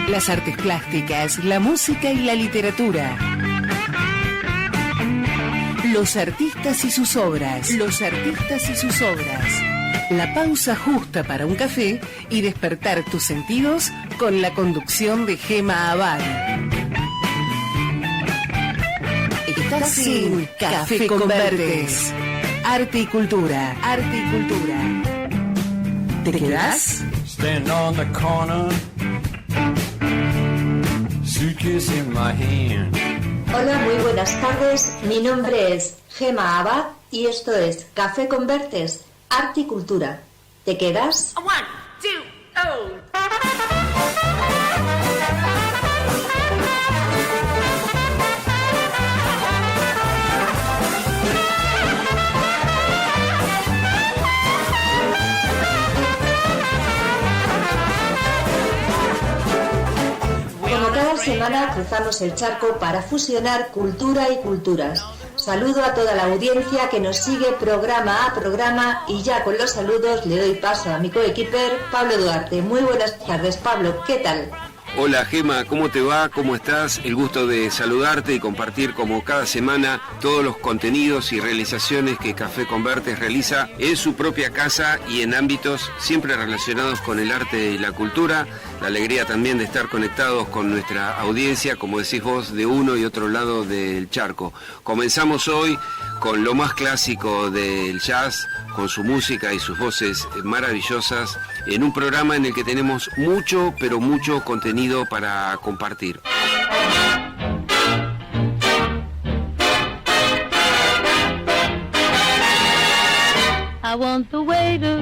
Las artes plásticas, la música y la literatura. Los artistas y sus obras. Los artistas y sus obras. La pausa justa para un café y despertar tus sentidos con la conducción de Gema Abad. Estás en Café con Verdes. Arte y cultura. Arte y cultura. ¿Te quedás? Stand on the corner, suitcase in my hand. Hola, muy buenas tardes. Mi nombre es Gema Abad y esto es Café con Verdes, Arte y Cultura. ¿Te quedas? 1, 2, oh. Como cada semana cruzamos el charco para fusionar cultura y culturas. Saludo a toda la audiencia que nos sigue programa a programa y ya con los saludos le doy paso a mi coequiper Pablo Duarte. Muy buenas tardes, Pablo, ¿qué tal? Hola Gema, ¿cómo te va? ¿Cómo estás? El gusto de saludarte y compartir como cada semana todos los contenidos y realizaciones que Café con Verdes realiza en su propia casa y en ámbitos siempre relacionados con el arte y la cultura. La alegría también de estar conectados con nuestra audiencia, como decís vos, de uno y otro lado del charco. Comenzamos hoy con lo más clásico del jazz, con su música y sus voces maravillosas, en un programa en el que tenemos mucho, pero mucho contenido para compartir. I want the waiter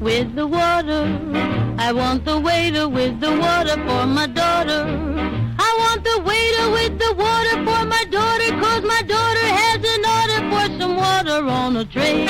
with the water. I want the waiter with the water for my daughter. I want the waiter with the water for my daughter, 'cause my daughter has an order for some water on a tray.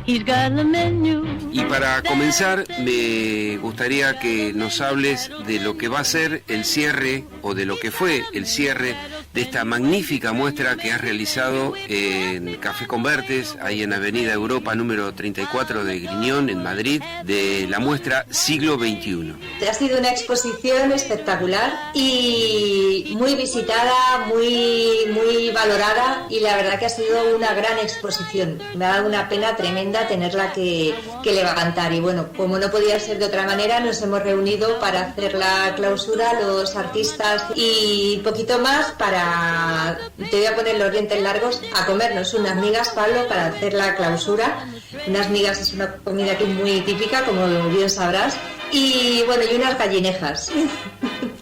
He's got the menu. Y para comenzar, me gustaría que nos hables de lo que va a ser el cierre, o de lo que fue el cierre de esta magnífica muestra que has realizado en Café con Verdes, ahí en Avenida Europa número 34 de Griñón, en Madrid, de la muestra Siglo XXI. Ha sido una exposición espectacular y muy visitada, muy valorada, y la verdad que ha sido una gran exposición. Me ha dado una pena tremenda tenerla que levantar, y bueno, como no podía ser de otra manera, nos hemos reunido para hacer la clausura, los artistas y poquito más, para, te voy a poner los dientes largos, a comernos unas migas, Pablo, para hacer la clausura. Unas migas es una comida aquí muy típica, como bien sabrás, y bueno, y unas gallinejas.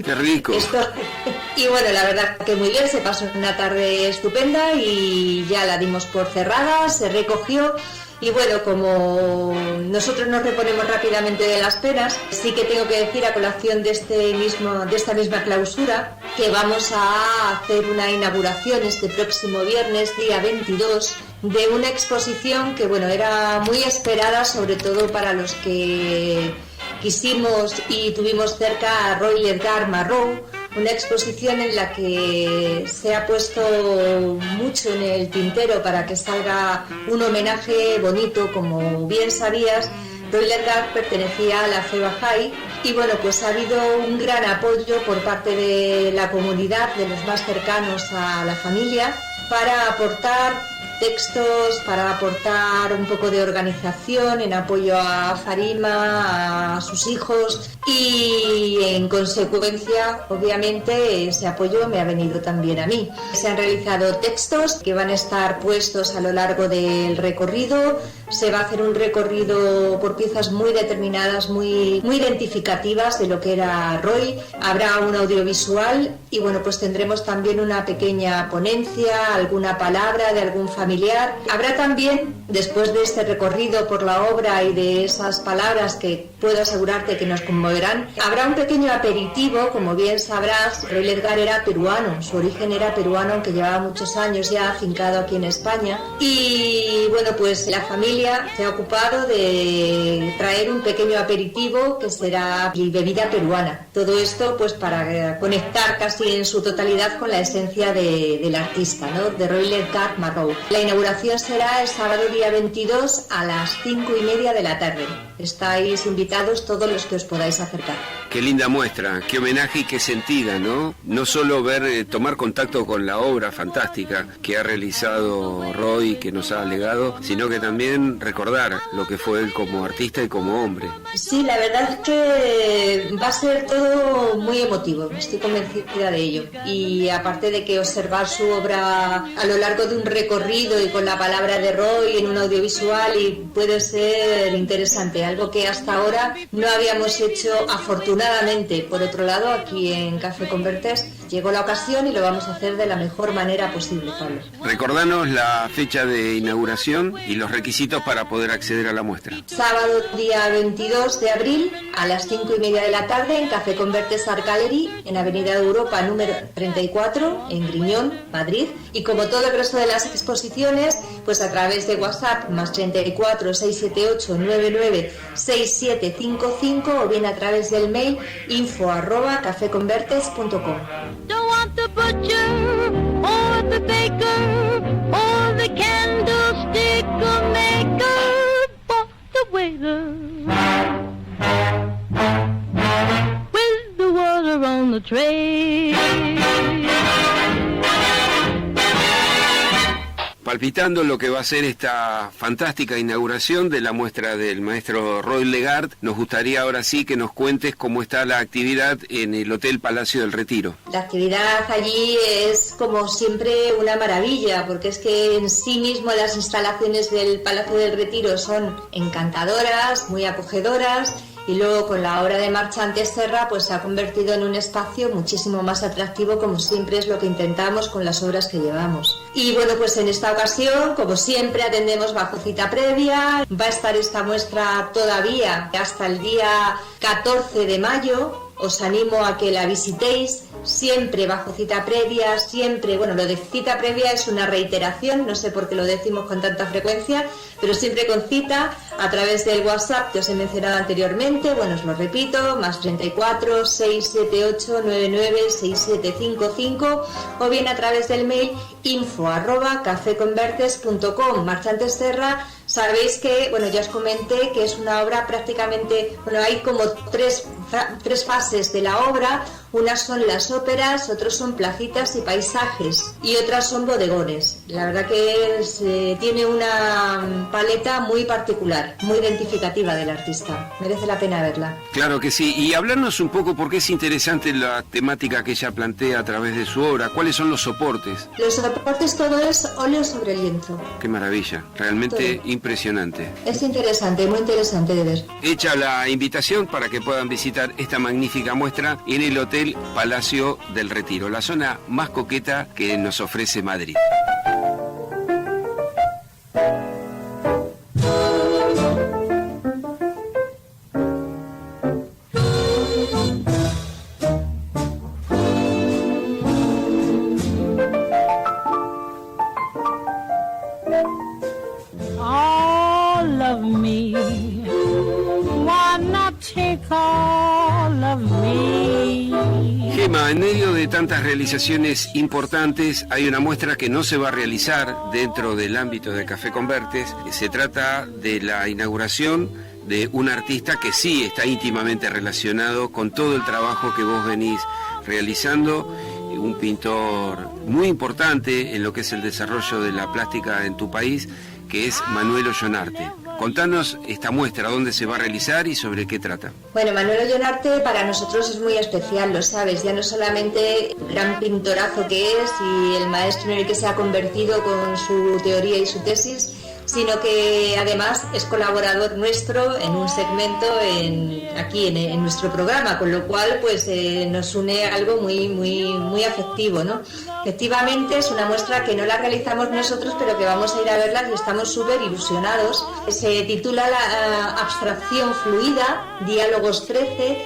¡Qué rico! Y bueno, la verdad que muy bien, se pasó una tarde estupenda y ya la dimos por cerrada, se recogió. Y bueno, como nosotros nos reponemos rápidamente de las penas, sí que tengo que decir a colación de esta misma clausura que vamos a hacer una inauguración este próximo viernes, día 22, de una exposición que bueno, era muy esperada, sobre todo para los que quisimos y tuvimos cerca a Roy Edgar Marrou. Una exposición en la que se ha puesto mucho en el tintero para que salga un homenaje bonito. Como bien sabías, Roy Edgar pertenecía a la fe Bahá'í y bueno, pues ha habido un gran apoyo por parte de la comunidad, de los más cercanos a la familia, para aportar textos, para aportar un poco de organización en apoyo a Farima, a sus hijos, y en consecuencia, obviamente, ese apoyo me ha venido también a mí. Se han realizado textos que van a estar puestos a lo largo del recorrido. Se va a hacer un recorrido por piezas muy determinadas, muy identificativas de lo que era Roy. Habrá un audiovisual y bueno, pues tendremos también una pequeña ponencia, alguna palabra de algún familiar. Habrá también, después de este recorrido por la obra y de esas palabras que puedo asegurarte que nos conmoverán, habrá un pequeño aperitivo. Como bien sabrás, Roy Edgar era peruano, su origen era peruano, aunque llevaba muchos años ya afincado aquí en España. Y bueno, pues la familia se ha ocupado de traer un pequeño aperitivo que será bebida peruana. Todo esto pues para conectar casi en su totalidad con la esencia del artista, ¿no? De Roy Edgar Marrou. La inauguración será el sábado día 22 a las 5:30 de la tarde. Estáis invitados todos los que os podáis acercar. Qué linda muestra, qué homenaje y qué sentida, ¿no? No solo tomar contacto con la obra fantástica que ha realizado Roy, que nos ha legado, sino que también recordar lo que fue él como artista y como hombre. Sí, la verdad es que va a ser todo muy emotivo, estoy convencida de ello. Y aparte de que observar su obra a lo largo de un recorrido y con la palabra de Roy en un audiovisual y puede ser interesante, algo que hasta ahora no habíamos hecho afortunadamente. Por otro lado, aquí en Café con Bertés llegó la ocasión y lo vamos a hacer de la mejor manera posible, Pablo. Recordanos la fecha de inauguración y los requisitos para poder acceder a la muestra. Sábado, día 22 de abril, a las 5:30 de la tarde, en Café con Bertés Art Gallery, en Avenida de Europa número 34, en Griñón, Madrid. Y como todo el resto de las exposiciones, pues a través de WhatsApp, más 34 678 99 6755, o bien a través del mail info@cafeconvertes.com. Don't want the butcher or the baker or the candlestick maker, but the waiter with the water on the tray. Palpitando lo que va a ser esta fantástica inauguración de la muestra del maestro Roy Legard, nos gustaría ahora sí que nos cuentes cómo está la actividad en el Hotel Palacio del Retiro. La actividad allí es, como siempre, una maravilla, porque es que en sí mismo las instalaciones del Palacio del Retiro son encantadoras, muy acogedoras. Y luego con la obra de Marchantes Serra pues se ha convertido en un espacio muchísimo más atractivo, como siempre es lo que intentamos con las obras que llevamos. Y bueno, pues en esta ocasión, como siempre, atendemos bajo cita previa. Va a estar esta muestra todavía hasta el día 14 de mayo. Os animo a que la visitéis, siempre bajo cita previa, siempre, bueno, lo de cita previa es una reiteración, no sé por qué lo decimos con tanta frecuencia, pero siempre con cita, a través del WhatsApp que os he mencionado anteriormente. Bueno, os lo repito, más 34 678 99 6755, o bien a través del mail info@cafeconvertes.com. Marchantes Serra, sabéis que, bueno, ya os comenté que es una obra prácticamente, bueno, hay como tres fases de la obra. Unas son las óperas, otros son placitas y paisajes, y otras son bodegones. La verdad que tiene una paleta muy particular, muy identificativa del artista. Merece la pena verla. Claro que sí. Y hablarnos un poco porque es interesante la temática que ella plantea a través de su obra. ¿Cuáles son los soportes? Los soportes, todo es óleo sobre lienzo. Qué maravilla, realmente todo. Impresionante. Es interesante, muy interesante de ver. Hecha la invitación para que puedan visitar esta magnífica muestra en el Hotel Palacio del Retiro, la zona más coqueta que nos ofrece Madrid. All of me, why not take all of me? Gema, en medio de tantas realizaciones importantes, hay una muestra que no se va a realizar dentro del ámbito de Café con Bertés. Se trata de la inauguración de un artista que sí está íntimamente relacionado con todo el trabajo que vos venís realizando, un pintor muy importante en lo que es el desarrollo de la plástica en tu país, que es Manuel Ollonarte. Contanos esta muestra, dónde se va a realizar y sobre qué trata. Bueno, Manuel Ollonarte para nosotros es muy especial, lo sabes, ya no solamente el gran pintorazo que es y el maestro en el que se ha convertido con su teoría y su tesis, sino que además es colaborador nuestro en un segmento aquí en nuestro programa, con lo cual pues nos une algo muy afectivo, ¿no? Efectivamente es una muestra que no la realizamos nosotros, pero que vamos a ir a verla y estamos súper ilusionados. Se titula La abstracción fluida, Diálogos 13,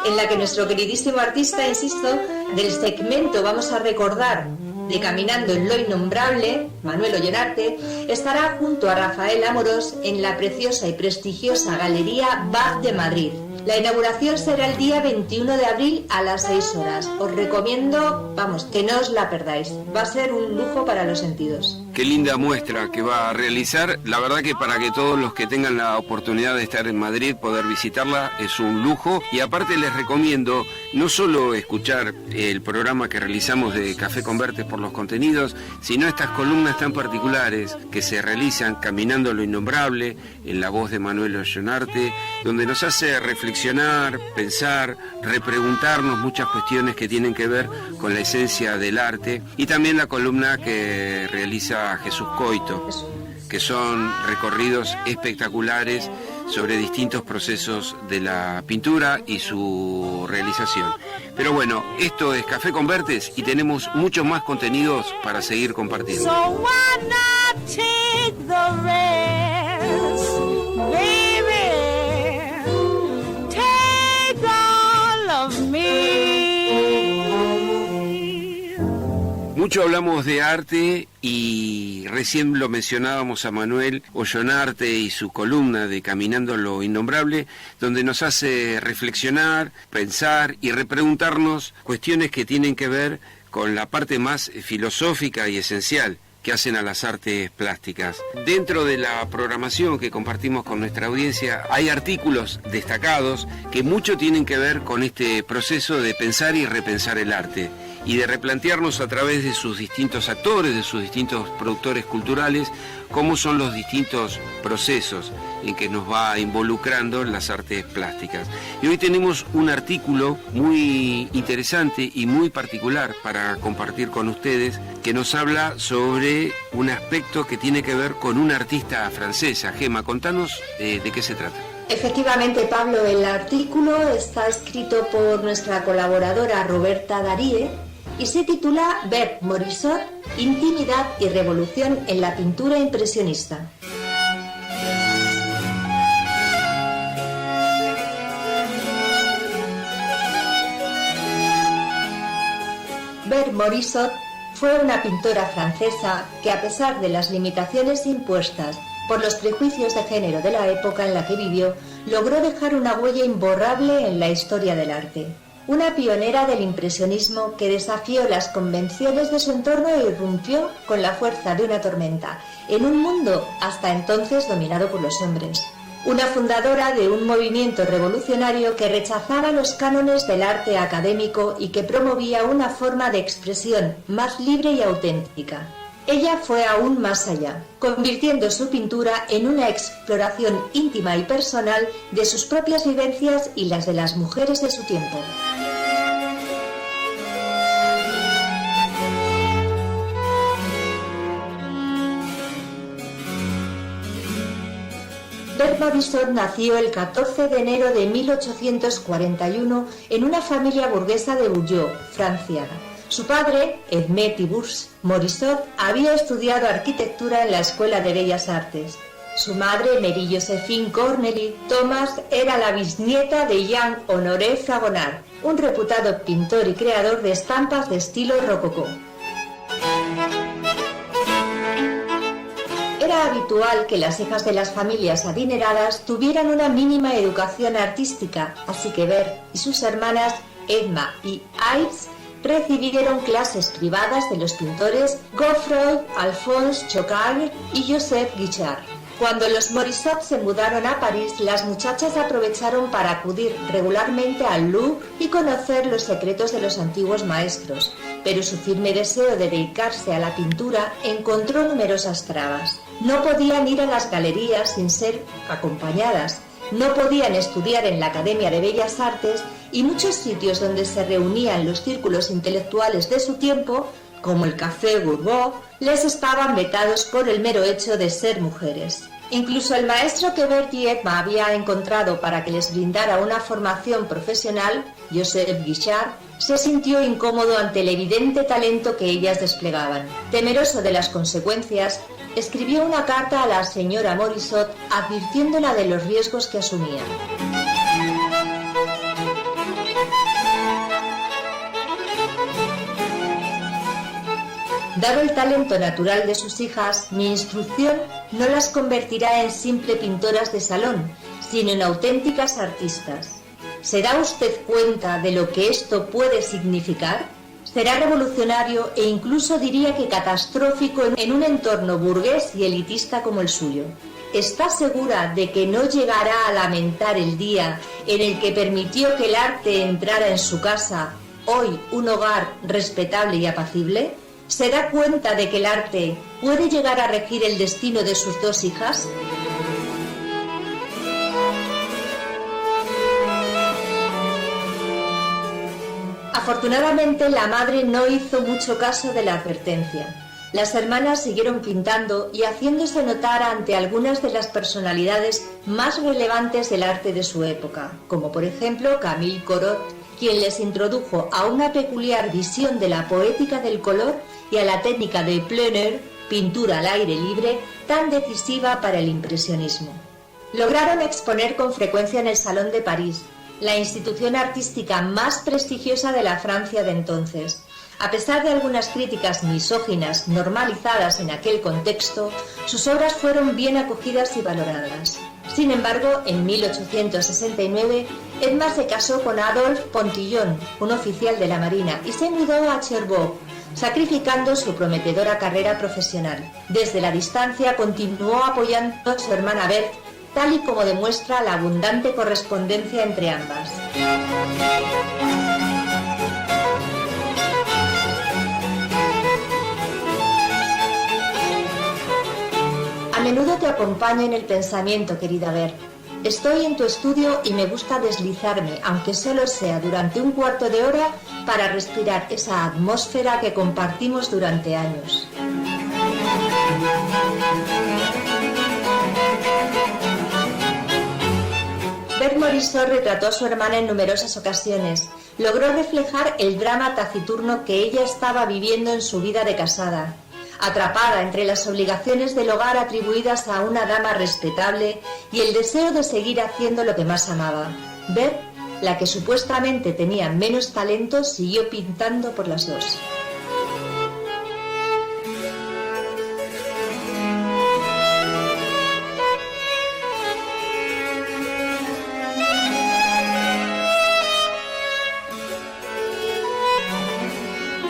en la que nuestro queridísimo artista, insisto, del segmento vamos a recordar de Caminando en lo Innombrable, Manuel Ollonarte, estará junto a Rafael Amorós en la preciosa y prestigiosa Galería Bach de Madrid. La inauguración será el día 21 de abril a las 6 horas. Os recomiendo, que no os la perdáis. Va a ser un lujo para los sentidos. Qué linda muestra que va a realizar. La verdad que para que todos los que tengan la oportunidad de estar en Madrid, poder visitarla, es un lujo. Y aparte les recomiendo no solo escuchar el programa que realizamos de Café con Vertes por los contenidos, sino estas columnas tan particulares que se realizan Caminando lo Innombrable, en la voz de Manuel Ollonarte, donde nos hace reflexionar, pensar, repreguntarnos muchas cuestiones que tienen que ver con la esencia del arte. Y también la columna que realiza Jesús Coito, que son recorridos espectaculares sobre distintos procesos de la pintura y su realización. Pero bueno, esto es Café con Vertes y tenemos muchos más contenidos para seguir compartiendo. So why not take the rest, baby? Take all of me. Mucho hablamos de arte y recién lo mencionábamos a Manuel Ollonarte y su columna de Caminando lo Innombrable, donde nos hace reflexionar, pensar y repreguntarnos cuestiones que tienen que ver con la parte más filosófica y esencial que hacen a las artes plásticas. Dentro de la programación que compartimos con nuestra audiencia hay artículos destacados que mucho tienen que ver con este proceso de pensar y repensar el arte y de replantearnos a través de sus distintos actores, de sus distintos productores culturales, cómo son los distintos procesos en que nos va involucrando las artes plásticas. Y hoy tenemos un artículo muy interesante y muy particular para compartir con ustedes, que nos habla sobre un aspecto que tiene que ver con una artista francesa. Gema, contanos de qué se trata. Efectivamente, Pablo, el artículo está escrito por nuestra colaboradora Roberta Daríe y se titula Bert Morisot, Intimidad y Revolución en la pintura impresionista. Bert Morisot fue una pintora francesa que, a pesar de las limitaciones impuestas por los prejuicios de género de la época en la que vivió, logró dejar una huella imborrable en la historia del arte. Una pionera del impresionismo que desafió las convenciones de su entorno e irrumpió con la fuerza de una tormenta en un mundo hasta entonces dominado por los hombres. Una fundadora de un movimiento revolucionario que rechazaba los cánones del arte académico y que promovía una forma de expresión más libre y auténtica. Ella fue aún más allá, convirtiendo su pintura en una exploración íntima y personal de sus propias vivencias y las de las mujeres de su tiempo. Bert Morisot nació el 14 de enero de 1841 en una familia burguesa de Bouillot, Francia. Su padre, Edmé Tiburce Morisot, había estudiado arquitectura en la Escuela de Bellas Artes. Su madre, Marie-Joséphine Cornélie Thomas, era la bisnieta de Jean-Honoré Fragonard, un reputado pintor y creador de estampas de estilo rococó. Era habitual que las hijas de las familias adineradas tuvieran una mínima educación artística, así que Bert y sus hermanas Edma y Ives recibieron clases privadas de los pintores Godefroy, Alphonse Choquard y Joseph Guichard. Cuando los Morisot se mudaron a París, las muchachas aprovecharon para acudir regularmente al Louvre y conocer los secretos de los antiguos maestros, pero su firme deseo de dedicarse a la pintura encontró numerosas trabas. No podían ir a las galerías sin ser acompañadas, no podían estudiar en la Academia de Bellas Artes y muchos sitios donde se reunían los círculos intelectuales de su tiempo, como el Café Bourbon, les estaban vetados por el mero hecho de ser mujeres. Incluso el maestro que Bert y Edma había encontrado para que les brindara una formación profesional, Joseph Guichard, se sintió incómodo ante el evidente talento que ellas desplegaban. Temeroso de las consecuencias, escribió una carta a la señora Morisot advirtiéndola de los riesgos que asumían. Dado el talento natural de sus hijas, mi instrucción no las convertirá en simple pintoras de salón, sino en auténticas artistas. ¿Se da usted cuenta de lo que esto puede significar? Será revolucionario e incluso diría que catastrófico en un entorno burgués y elitista como el suyo. ¿Está segura de que no llegará a lamentar el día en el que permitió que el arte entrara en su casa, hoy un hogar respetable y apacible? ¿Se da cuenta de que el arte puede llegar a regir el destino de sus dos hijas? Afortunadamente, la madre no hizo mucho caso de la advertencia. Las hermanas siguieron pintando y haciéndose notar ante algunas de las personalidades más relevantes del arte de su época, como por ejemplo Camille Corot, quien les introdujo a una peculiar visión de la poética del color y a la técnica de plein air, pintura al aire libre, tan decisiva para el impresionismo. Lograron exponer con frecuencia en el Salón de París, la institución artística más prestigiosa de la Francia de entonces. A pesar de algunas críticas misóginas normalizadas en aquel contexto, sus obras fueron bien acogidas y valoradas. Sin embargo, en 1869, Edma se casó con Adolphe Pontillon, un oficial de la Marina, y se mudó a Cherbourg, sacrificando su prometedora carrera profesional. Desde la distancia continuó apoyando a su hermana Beth, tal y como demuestra la abundante correspondencia entre ambas. A menudo te acompaño en el pensamiento, querida Beth. Estoy en tu estudio y me gusta deslizarme, aunque solo sea durante un cuarto de hora, para respirar esa atmósfera que compartimos durante años. Berthe Morisot retrató a su hermana en numerosas ocasiones. Logró reflejar el drama taciturno que ella estaba viviendo en su vida de casada. Atrapada entre las obligaciones del hogar atribuidas a una dama respetable y el deseo de seguir haciendo lo que más amaba, Berthe, la que supuestamente tenía menos talento, siguió pintando por las dos.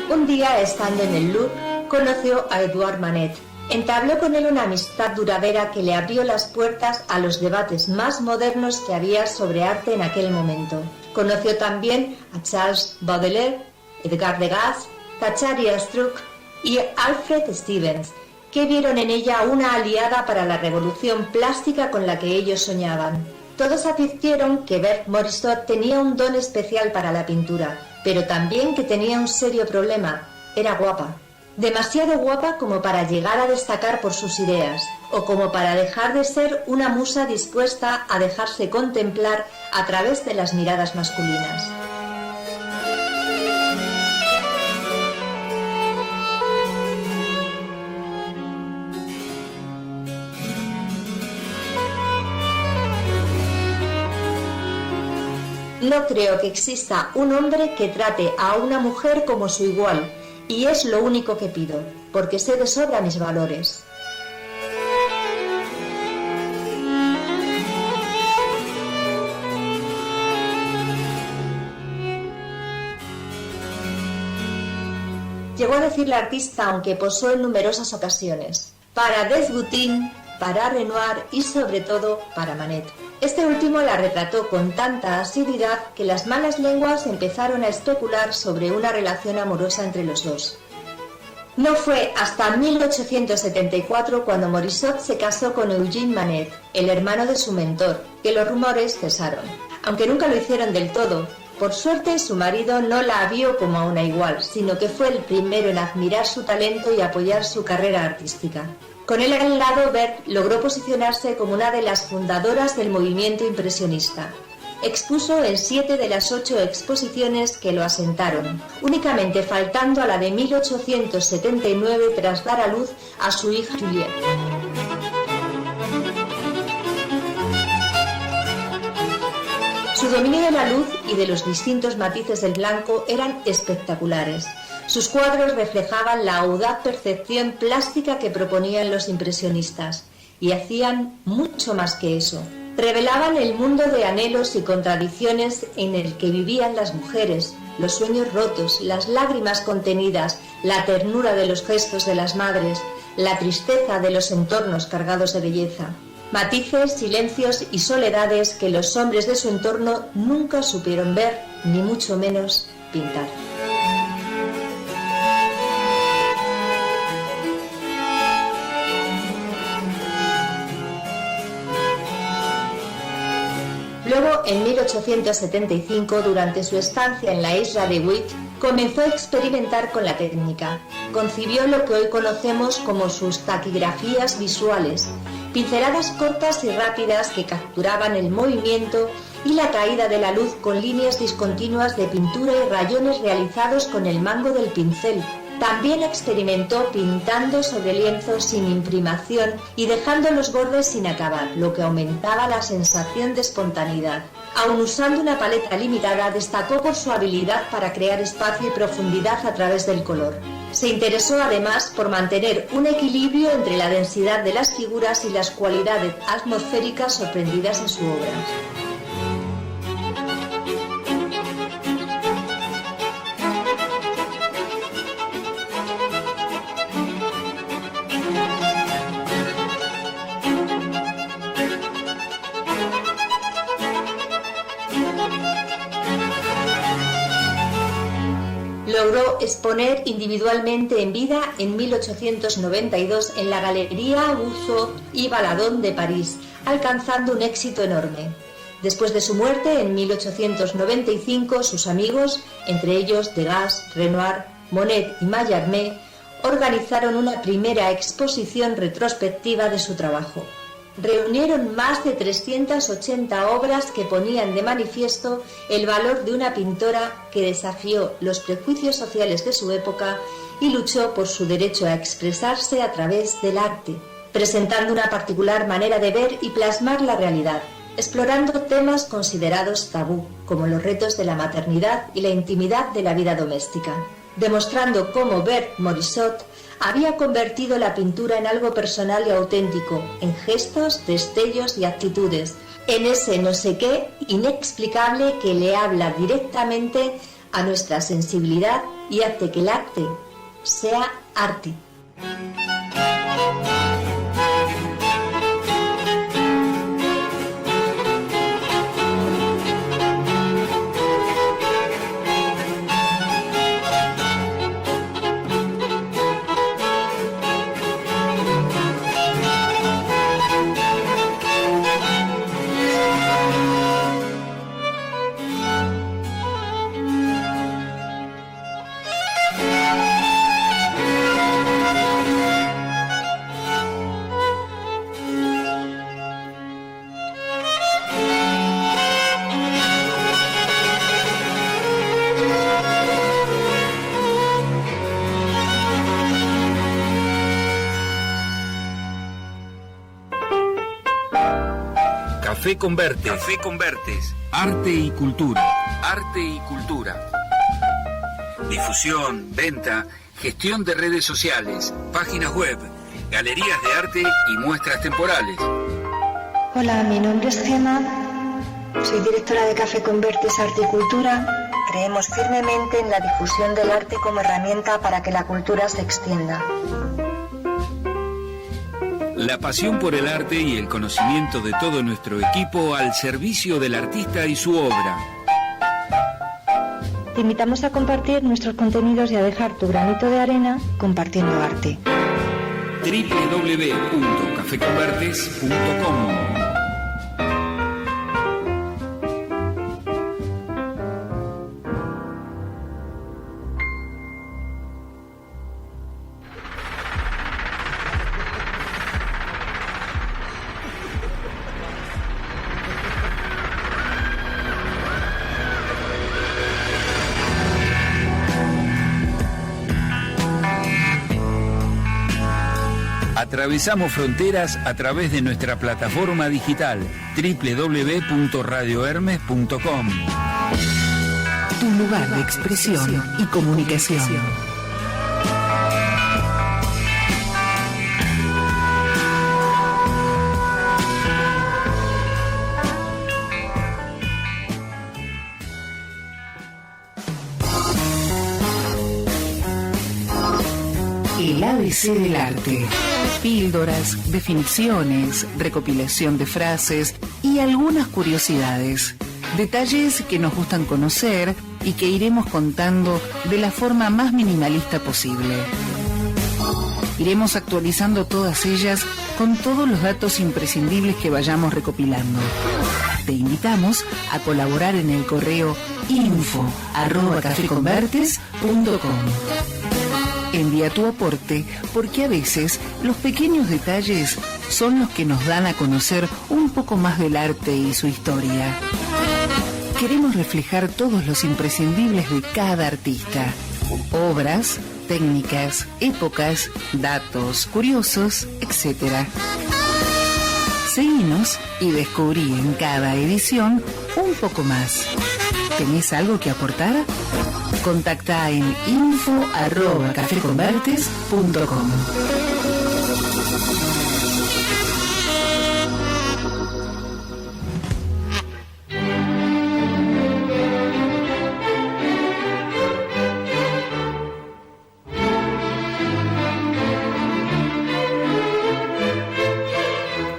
Un día, estando en el Louvre, conoció a Edouard Manet. Entabló con él una amistad duradera que le abrió las puertas a los debates más modernos que había sobre arte en aquel momento. Conoció también a Charles Baudelaire, Edgar Degas, Zacharia Struck y Alfred Stevens, que vieron en ella una aliada para la revolución plástica con la que ellos soñaban. Todos advirtieron que Berthe Morisot tenía un don especial para la pintura, pero también que tenía un serio problema: era guapa. Demasiado guapa como para llegar a destacar por sus ideas, o como para dejar de ser una musa dispuesta a dejarse contemplar a través de las miradas masculinas. No creo que exista un hombre que trate a una mujer como su igual, y es lo único que pido, porque sé de sobra mis valores. Llegó a decir la artista, aunque posó en numerosas ocasiones, para Desboutin, para Renoir y sobre todo para Manet. Este último la retrató con tanta asiduidad que las malas lenguas empezaron a especular sobre una relación amorosa entre los dos. No fue hasta 1874 cuando Morisot se casó con Eugène Manet, el hermano de su mentor, que los rumores cesaron. Aunque nunca lo hicieron del todo, por suerte su marido no la vio como a una igual, sino que fue el primero en admirar su talento y apoyar su carrera artística. Con él al lado, Berthe logró posicionarse como una de las fundadoras del movimiento impresionista. Expuso en 7 de las 8 exposiciones que lo asentaron, únicamente faltando a la de 1879 tras dar a luz a su hija Juliette. Su dominio de la luz y de los distintos matices del blanco eran espectaculares. Sus cuadros reflejaban la audaz percepción plástica que proponían los impresionistas, y hacían mucho más que eso. Revelaban el mundo de anhelos y contradicciones en el que vivían las mujeres, los sueños rotos, las lágrimas contenidas, la ternura de los gestos de las madres, la tristeza de los entornos cargados de belleza. Matices, silencios y soledades que los hombres de su entorno nunca supieron ver, ni mucho menos pintar. Luego, en 1875, durante su estancia en la isla de Wight, comenzó a experimentar con la técnica. Concibió lo que hoy conocemos como sus taquigrafías visuales, pinceladas cortas y rápidas que capturaban el movimiento y la caída de la luz con líneas discontinuas de pintura y rayones realizados con el mango del pincel. También experimentó pintando sobre lienzos sin imprimación y dejando los bordes sin acabar, lo que aumentaba la sensación de espontaneidad. Aun usando una paleta limitada, destacó por su habilidad para crear espacio y profundidad a través del color. Se interesó además por mantener un equilibrio entre la densidad de las figuras y las cualidades atmosféricas sorprendidas en su obra. Logró exponer individualmente en vida en 1892 en la Galería Augusto y Baladón de París, alcanzando un éxito enorme. Después de su muerte, en 1895, sus amigos, entre ellos Degas, Renoir, Monet y Mallarmé, organizaron una primera exposición retrospectiva de su trabajo. Reunieron más de 380 obras que ponían de manifiesto el valor de una pintora que desafió los prejuicios sociales de su época y luchó por su derecho a expresarse a través del arte, presentando una particular manera de ver y plasmar la realidad, explorando temas considerados tabú, como los retos de la maternidad y la intimidad de la vida doméstica, demostrando cómo Berthe Morisot había convertido la pintura en algo personal y auténtico, en gestos, destellos y actitudes, en ese no sé qué inexplicable que le habla directamente a nuestra sensibilidad y hace que el arte sea arte. Café Convertes. Café Convertes. Arte y cultura. Arte y cultura. Difusión, venta, gestión de redes sociales, páginas web, galerías de arte y muestras temporales. Hola, mi nombre es Gema, soy directora de Café Convertes Arte y Cultura. Creemos firmemente en la difusión del arte como herramienta para que la cultura se extienda. La pasión por el arte y el conocimiento de todo nuestro equipo al servicio del artista y su obra. Te invitamos a compartir nuestros contenidos y a dejar tu granito de arena compartiendo arte. www.cafeconvertes.com. Atravesamos fronteras a través de nuestra plataforma digital www.radiohermes.com. Tu lugar de expresión y comunicación. ABC del arte. Píldoras, definiciones, recopilación de frases y algunas curiosidades. Detalles que nos gustan conocer y que iremos contando de la forma más minimalista posible. Iremos actualizando todas ellas con todos los datos imprescindibles que vayamos recopilando. Te invitamos a colaborar en el correo info@cafeconvertes.com. Envía tu aporte porque a veces los pequeños detalles son los que nos dan a conocer un poco más del arte y su historia. Queremos reflejar todos los imprescindibles de cada artista. Obras, técnicas, épocas, datos curiosos, etc. Seguinos y descubrí en cada edición un poco más. ¿Tenés algo que aportar? Contacta en info@cafeconvertes.com.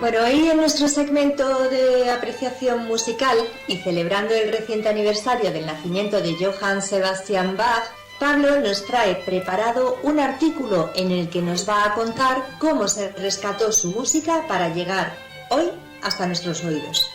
Bueno, hoy en nuestro segmento de apreciación musical y celebrando el reciente aniversario del nacimiento de Johann Sebastian Bach, Pablo nos trae preparado un artículo en el que nos va a contar cómo se rescató su música para llegar hoy hasta nuestros oídos.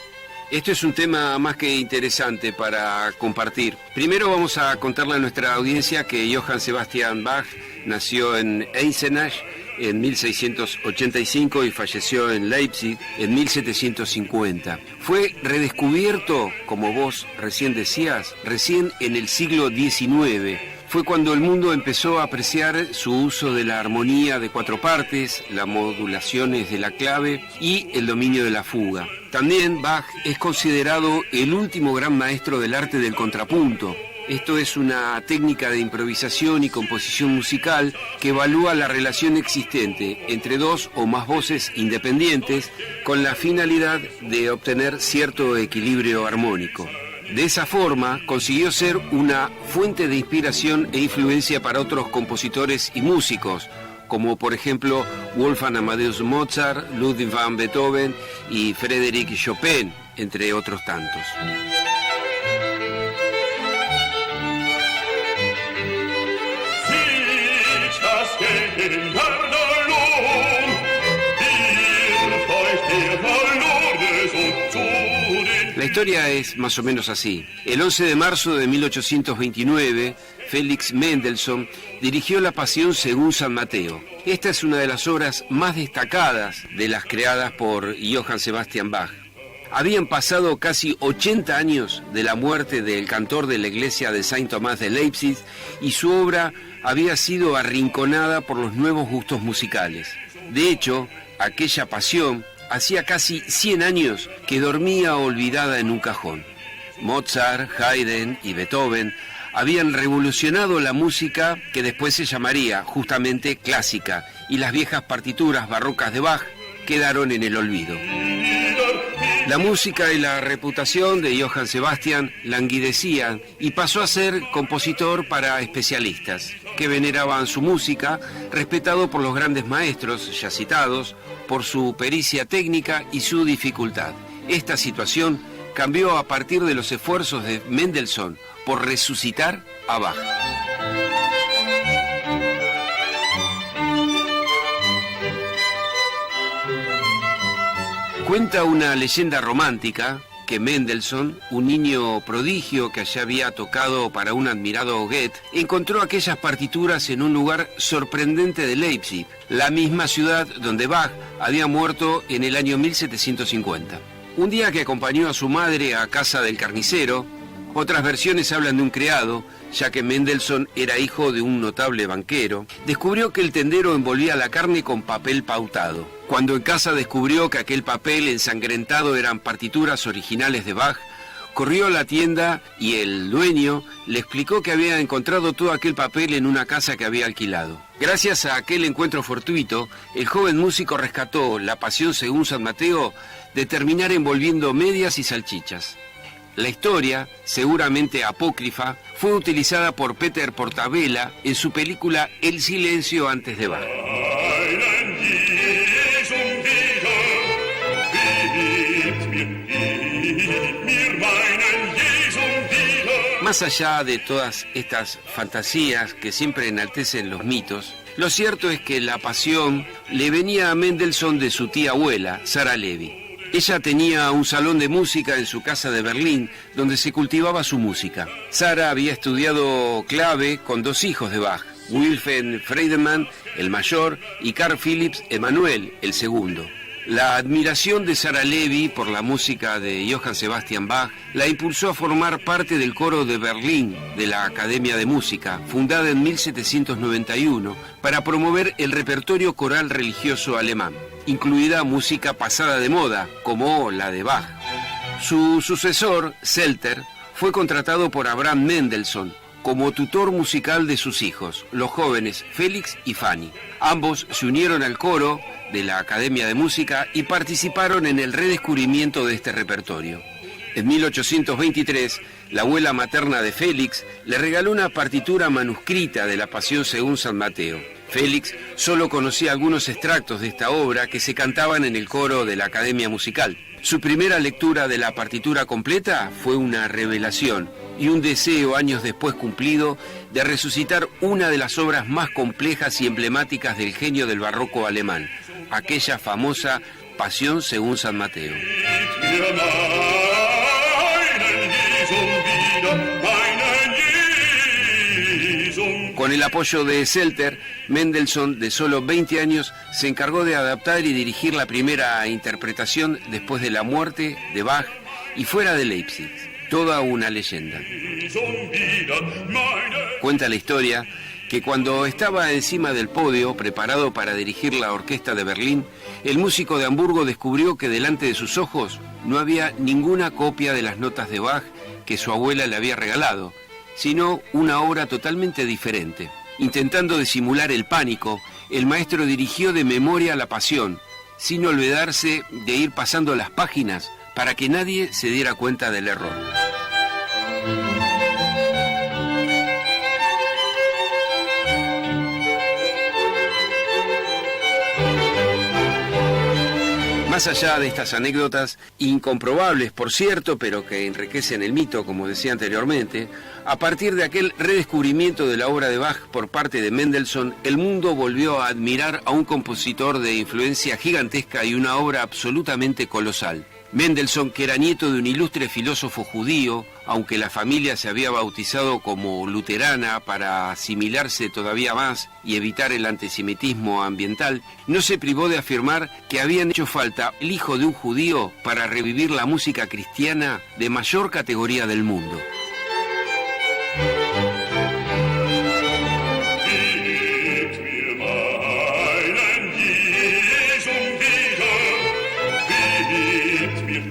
Esto es un tema más que interesante para compartir. Primero vamos a contarle a nuestra audiencia que Johann Sebastian Bach nació en Eisenach en 1685 y falleció en Leipzig en 1750. Fue redescubierto, como vos recién decías, recién en el siglo XIX. Fue cuando el mundo empezó a apreciar su uso de la armonía de cuatro partes, las modulaciones de la clave y el dominio de la fuga. También Bach es considerado el último gran maestro del arte del contrapunto. Esto es una técnica de improvisación y composición musical que evalúa la relación existente entre dos o más voces independientes con la finalidad de obtener cierto equilibrio armónico. De esa forma, consiguió ser una fuente de inspiración e influencia para otros compositores y músicos, como por ejemplo Wolfgang Amadeus Mozart, Ludwig van Beethoven y Frédéric Chopin, entre otros tantos. La historia es más o menos así. El 11 de marzo de 1829, Félix Mendelssohn dirigió La Pasión según San Mateo. Esta es una de las obras más destacadas de las creadas por Johann Sebastian Bach. Habían pasado casi 80 años de la muerte del cantor de la iglesia de Saint Tomás de Leipzig y su obra había sido arrinconada por los nuevos gustos musicales. De hecho, aquella Pasión hacía casi 100 años que dormía olvidada en un cajón. Mozart, Haydn y Beethoven habían revolucionado la música que después se llamaría justamente clásica, y las viejas partituras barrocas de Bach quedaron en el olvido. La música y la reputación de Johann Sebastian languidecían y pasó a ser compositor para especialistas, que veneraban su música, respetado por los grandes maestros ya citados, por su pericia técnica y su dificultad. Esta situación cambió a partir de los esfuerzos de Mendelssohn por resucitar a Bach. Cuenta una leyenda romántica que Mendelssohn, un niño prodigio que ya había tocado para un admirado Goethe, encontró aquellas partituras en un lugar sorprendente de Leipzig, la misma ciudad donde Bach había muerto en el año 1750. Un día que acompañó a su madre a casa del carnicero, otras versiones hablan de un criado, ya que Mendelssohn era hijo de un notable banquero, descubrió que el tendero envolvía la carne con papel pautado. Cuando en casa descubrió que aquel papel ensangrentado eran partituras originales de Bach, corrió a la tienda y el dueño le explicó que había encontrado todo aquel papel en una casa que había alquilado. Gracias a aquel encuentro fortuito, el joven músico rescató La Pasión según San Mateo de terminar envolviendo medias y salchichas. La historia, seguramente apócrifa, fue utilizada por Peter Portabella en su película El silencio antes de Bach. Más allá de todas estas fantasías que siempre enaltecen los mitos, lo cierto es que la pasión le venía a Mendelssohn de su tía abuela, Sara Levy. Ella tenía un salón de música en su casa de Berlín, donde se cultivaba su música. Sara había estudiado clave con 2 hijos de Bach, Wilhelm Friedemann, el mayor, y Carl Philips Emanuel, el segundo. La admiración de Sara Levy por la música de Johann Sebastian Bach la impulsó a formar parte del coro de Berlín de la Academia de Música, fundada en 1791, para promover el repertorio coral religioso alemán, incluida música pasada de moda, como la de Bach. Su sucesor, Zelter, fue contratado por Abraham Mendelssohn como tutor musical de sus hijos, los jóvenes Félix y Fanny. Ambos se unieron al coro de la Academia de Música y participaron en el redescubrimiento de este repertorio. En 1823, la abuela materna de Félix le regaló una partitura manuscrita de la Pasión según San Mateo. Félix solo conocía algunos extractos de esta obra que se cantaban en el coro de la Academia Musical. Su primera lectura de la partitura completa fue una revelación y un deseo años después cumplido de resucitar una de las obras más complejas y emblemáticas del genio del barroco alemán, aquella famosa Pasión según San Mateo. Con el apoyo de Zelter, Mendelssohn, de solo 20 años, se encargó de adaptar y dirigir la primera interpretación después de la muerte de Bach y fuera de Leipzig. Toda una leyenda. Cuenta la historia que cuando estaba encima del podio, preparado para dirigir la orquesta de Berlín, el músico de Hamburgo descubrió que delante de sus ojos no había ninguna copia de las notas de Bach que su abuela le había regalado, sino una obra totalmente diferente. Intentando disimular el pánico, el maestro dirigió de memoria la Pasión, sin olvidarse de ir pasando las páginas para que nadie se diera cuenta del error. Más allá de estas anécdotas, incomprobables por cierto, pero que enriquecen el mito, como decía anteriormente, a partir de aquel redescubrimiento de la obra de Bach por parte de Mendelssohn, el mundo volvió a admirar a un compositor de influencia gigantesca y una obra absolutamente colosal. Mendelssohn, que era nieto de un ilustre filósofo judío, aunque la familia se había bautizado como luterana para asimilarse todavía más y evitar el antisemitismo ambiental, no se privó de afirmar que habían hecho falta el hijo de un judío para revivir la música cristiana de mayor categoría del mundo.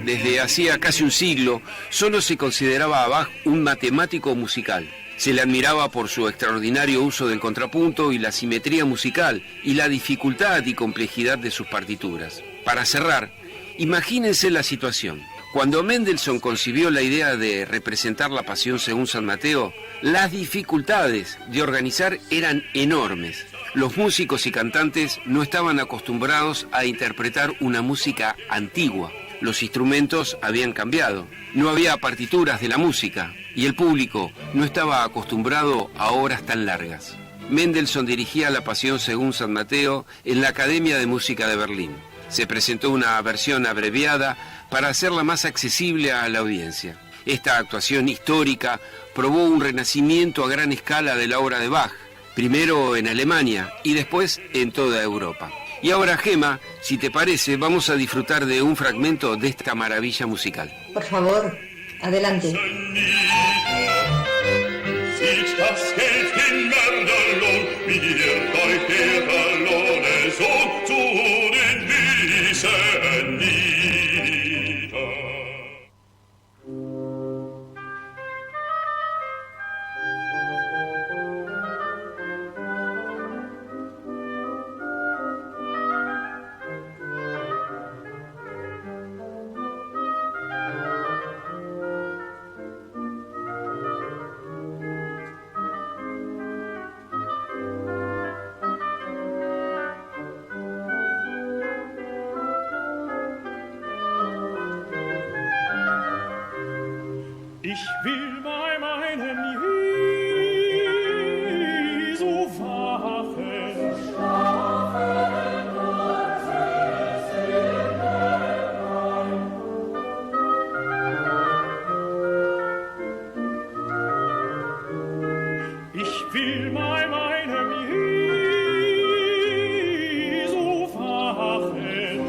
Desde hacía casi un siglo, solo se consideraba a Bach un matemático musical. Se le admiraba por su extraordinario uso del contrapunto y la simetría musical y la dificultad y complejidad de sus partituras. Para cerrar, imagínense la situación. Cuando Mendelssohn concibió la idea de representar la Pasión según San Mateo, las dificultades de organizar eran enormes. Los músicos y cantantes no estaban acostumbrados a interpretar una música antigua. Los instrumentos habían cambiado, no había partituras de la música y el público no estaba acostumbrado a obras tan largas. Mendelssohn dirigía la Pasión según San Mateo en la Academia de Música de Berlín. Se presentó una versión abreviada para hacerla más accesible a la audiencia. Esta actuación histórica probó un renacimiento a gran escala de la obra de Bach, primero en Alemania y después en toda Europa. Y ahora, Gema, si te parece, vamos a disfrutar de un fragmento de esta maravilla musical. Por favor, adelante. Ich will bei meinem Jesu wachen. Ich will bei meinem Jesu wachen.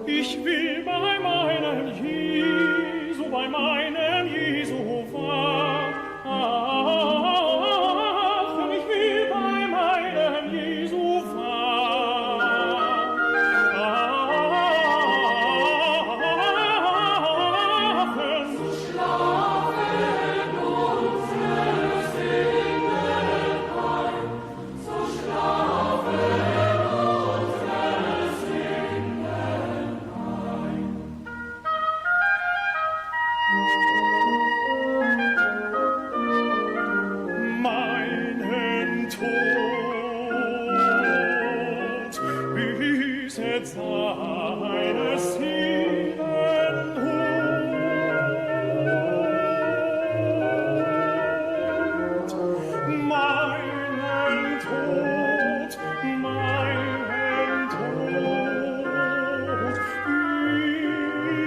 Ich will bei meinem Jesu wachen. Ich will bei meinem Jesu wachen. Meinen Tod büßet seine Seelenhut. Meinen Tod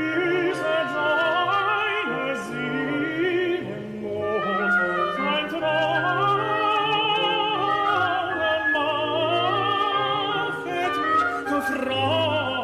büßet seine Seelennot. Sein Trauern machet mich befreien.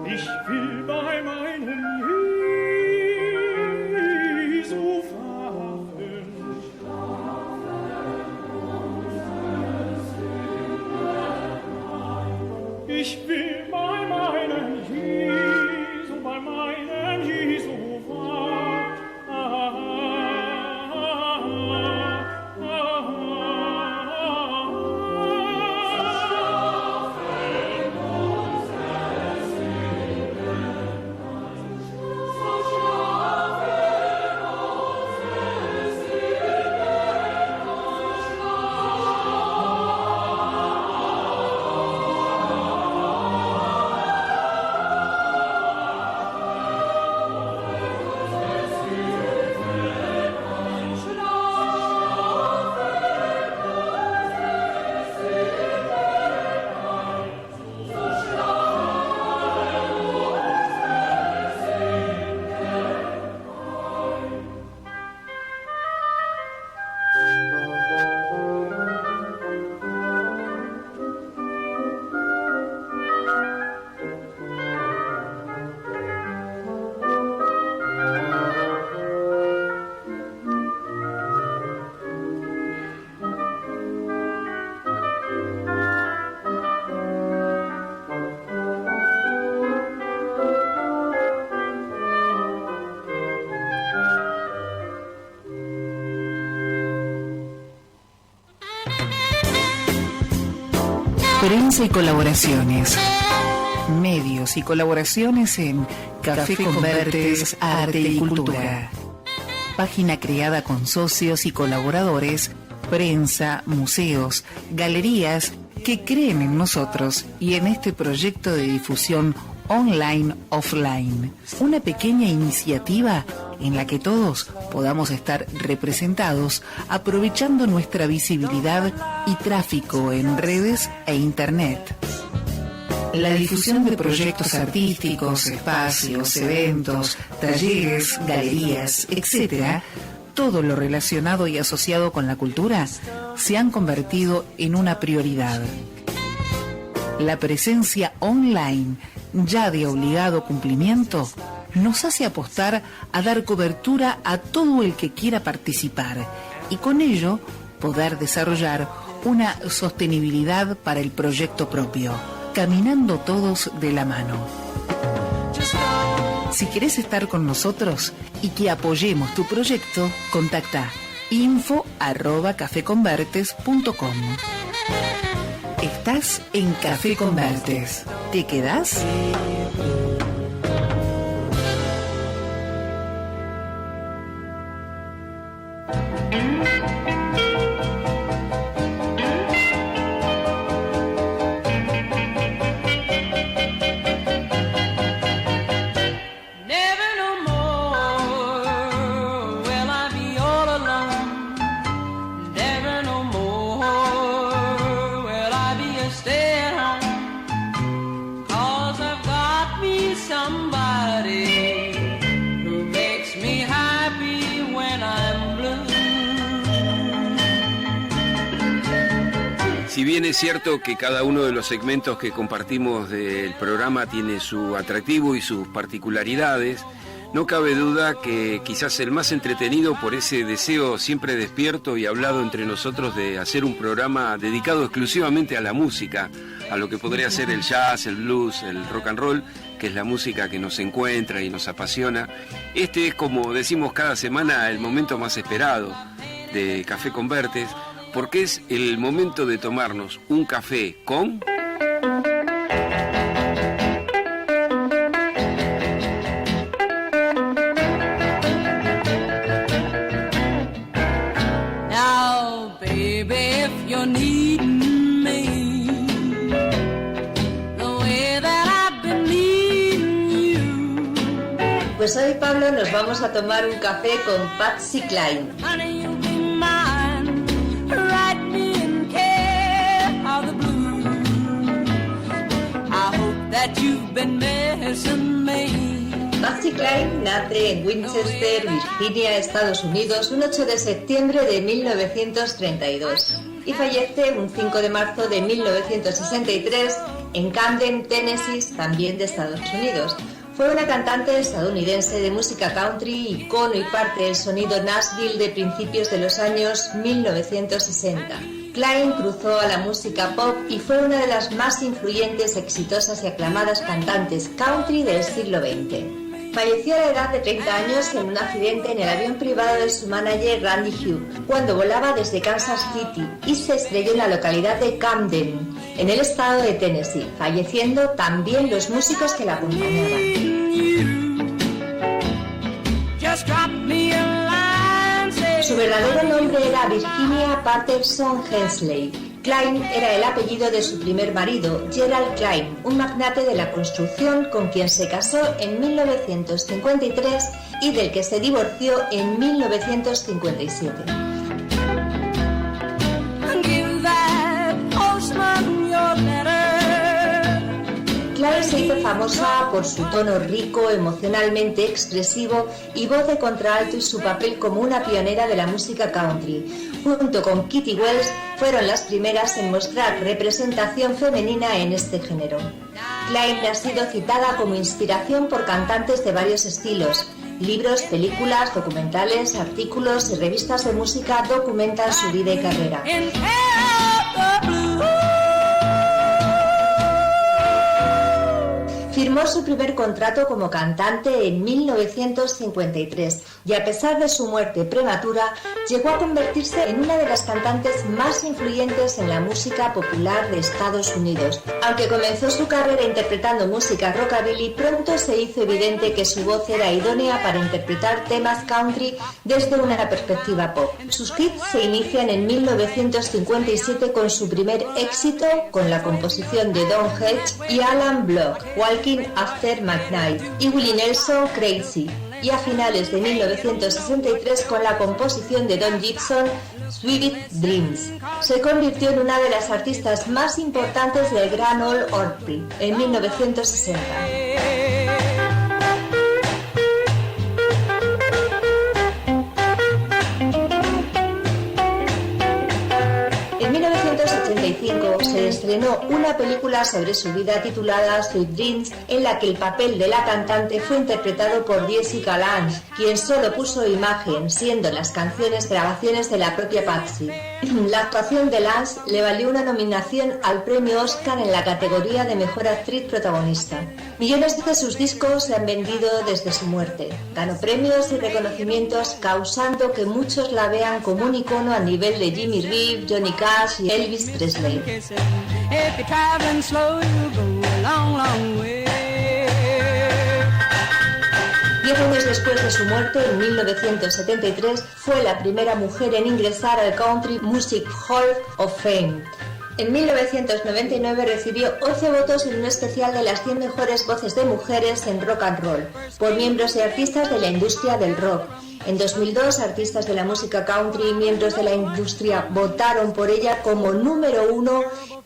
Ich will bei meinem Jesu wachen. Ich will bei meinem Jesu Prensa y colaboraciones. Medios y colaboraciones en Café Convertes Arte y Cultura. Página creada con socios y colaboradores, prensa, museos, galerías que creen en nosotros y en este proyecto de difusión online-offline. Una pequeña iniciativa en la que todos podamos estar representados aprovechando nuestra visibilidad y tráfico en redes e internet. La difusión de proyectos artísticos, espacios, eventos, talleres, galerías, etc., todo lo relacionado y asociado con la cultura se han convertido en una prioridad. La presencia online, ya de obligado cumplimiento, nos hace apostar a dar cobertura a todo el que quiera participar y con ello poder desarrollar una sostenibilidad para el proyecto propio, caminando todos de la mano. Si querés estar con nosotros y que apoyemos tu proyecto, contacta info@cafeconvertes.com. Estás en Café Convertes. ¿Te quedás? Si bien es cierto que cada uno de los segmentos que compartimos del programa tiene su atractivo y sus particularidades, no cabe duda que quizás el más entretenido por ese deseo siempre despierto y hablado entre nosotros de hacer un programa dedicado exclusivamente a la música, a lo que podría ser el jazz, el blues, el rock and roll, que es la música que nos encuentra y nos apasiona. Este es, como decimos cada semana, el momento más esperado de Café Convertes, porque es el momento de tomarnos un café con... Now, baby, if you're needing me, the way that I've been needing you. Pues hoy, Pablo, nos vamos a tomar un café con Patsy Cline. Honey, you'll be mine. Write me in care of the blues. I hope that you've been missing me. Patsy Cline nace en Winchester, Virginia, Estados Unidos, un 8 de septiembre de 1932 y fallece un 5 de marzo de 1963 en Camden, Tennessee, también de Estados Unidos. Fue una cantante estadounidense de música country, icono y parte del sonido Nashville de principios de los años 1960. Cline cruzó a la música pop y fue una de las más influyentes, exitosas y aclamadas cantantes country del siglo XX. Falleció a la edad de 30 años en un accidente en el avión privado de su manager Randy Hugh, cuando volaba desde Kansas City y se estrelló en la localidad de Camden, en el estado de Tennessee, falleciendo también los músicos que la acompañaban. Su verdadero nombre era Virginia Patterson Hensley. Cline era el apellido de su primer marido, Gerald Cline, un magnate de la construcción con quien se casó en 1953 y del que se divorció en 1957. Cline se hizo famosa por su tono rico, emocionalmente expresivo y voz de contralto y su papel como una pionera de la música country. Junto con Kitty Wells fueron las primeras en mostrar representación femenina en este género. Cline ha sido citada como inspiración por cantantes de varios estilos. Libros, películas, documentales, artículos y revistas de música documentan su vida y carrera. Firmó su primer contrato como cantante en 1953 y a pesar de su muerte prematura, llegó a convertirse en una de las cantantes más influyentes en la música popular de Estados Unidos. Aunque comenzó su carrera interpretando música rockabilly, pronto se hizo evidente que su voz era idónea para interpretar temas country desde una perspectiva pop. Sus hits se inician en 1957 con su primer éxito con la composición de Don Hedge y Alan Block, Walking After Midnight, y Willie Nelson, Crazy, y a finales de 1963 con la composición de Don Gibson, Sweet Dreams. Se convirtió en una de las artistas más importantes del Gran Ole Opry en 1960. 1985 se estrenó una película sobre su vida titulada Sweet Dreams, en la que el papel de la cantante fue interpretado por Jessica Lange, quien solo puso imagen, siendo las canciones grabaciones de la propia Patsy. La actuación de Lange le valió una nominación al premio Oscar en la categoría de Mejor Actriz Protagonista. Millones de sus discos se han vendido desde su muerte. Ganó premios y reconocimientos, causando que muchos la vean como un icono a nivel de Jimmy Reeve, Johnny Cash y Elvis Presley. 10 años después de su muerte, en 1973, fue la primera mujer en ingresar al Country Music Hall of Fame. En 1999 recibió 11 votos en un especial de las 100 mejores voces de mujeres en rock and roll, por miembros y artistas de la industria del rock. En 2002, artistas de la música country y miembros de la industria votaron por ella como número 1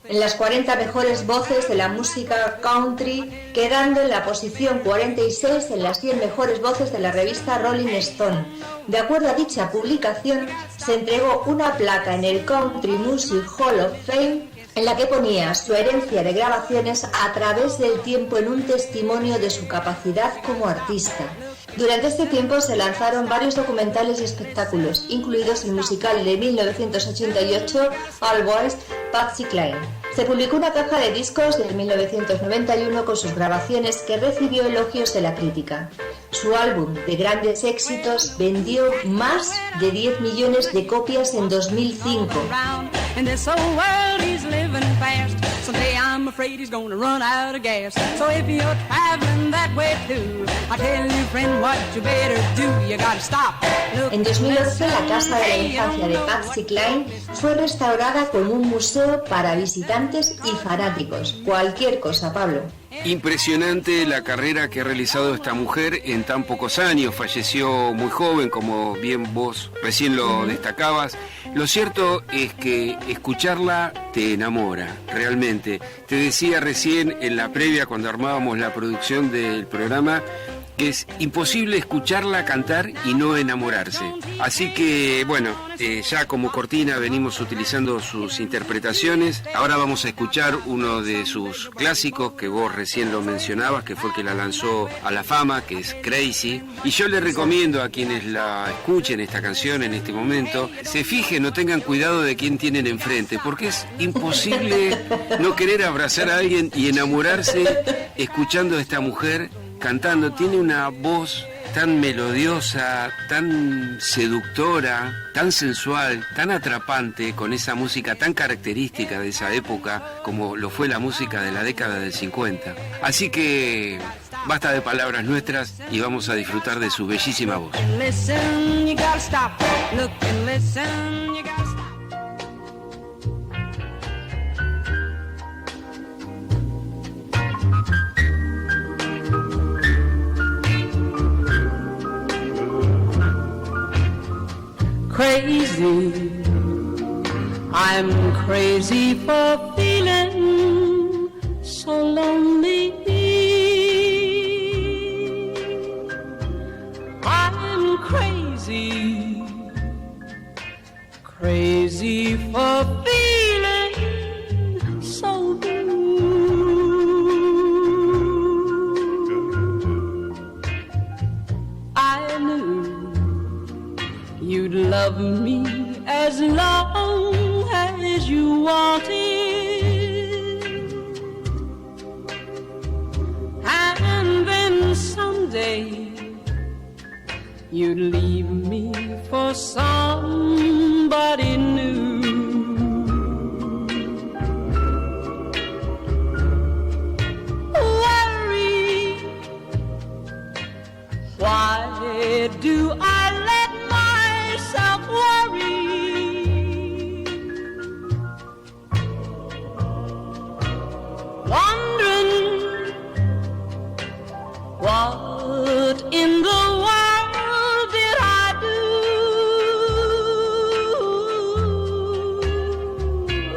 en las 40 mejores voces de la música country, quedando en la posición 46 en las 100 mejores voces de la revista Rolling Stone. De acuerdo a dicha publicación, se entregó una placa en el Country Music Hall of Fame en la que ponía su herencia de grabaciones a través del tiempo en un testimonio de su capacidad como artista. Durante este tiempo se lanzaron varios documentales y espectáculos, incluidos el musical de 1988 All Boys, Patsy Cline. Se publicó una caja de discos de 1991 con sus grabaciones que recibió elogios de la crítica. Su álbum de grandes éxitos vendió más de 10 millones de copias en 2005. En 2011, la casa de la infancia de Patsy Cline fue restaurada como un museo para visitantes y fanáticos. Cualquier cosa, Pablo. Impresionante la carrera que ha realizado esta mujer en tan pocos años. Falleció muy joven, como bien vos recién lo destacabas. Lo cierto es que escucharla te enamora, realmente. Te decía recién en la previa, cuando armábamos la producción del programa, que es imposible escucharla cantar y no enamorarse. Así que, bueno, ya como cortina venimos utilizando sus interpretaciones. Ahora vamos a escuchar uno de sus clásicos, que vos recién lo mencionabas, que fue el que la lanzó a la fama, que es Crazy. Y yo les recomiendo a quienes la escuchen, esta canción, en este momento, se fijen o tengan cuidado de quién tienen enfrente, porque es imposible no querer abrazar a alguien y enamorarse escuchando a esta mujer cantando. Tiene una voz tan melodiosa, tan seductora, tan sensual, tan atrapante, con esa música tan característica de esa época, como lo fue la música de la década del 50. Así que basta de palabras nuestras y vamos a disfrutar de su bellísima voz. Crazy, I'm crazy for feeling so lonely. I'm crazy, crazy for feeling so blue. I knew you'd love me as long as you wanted, and then someday you'd leave me for somebody new. Worry, why do I let myself worry? Wondering what in the world did I do?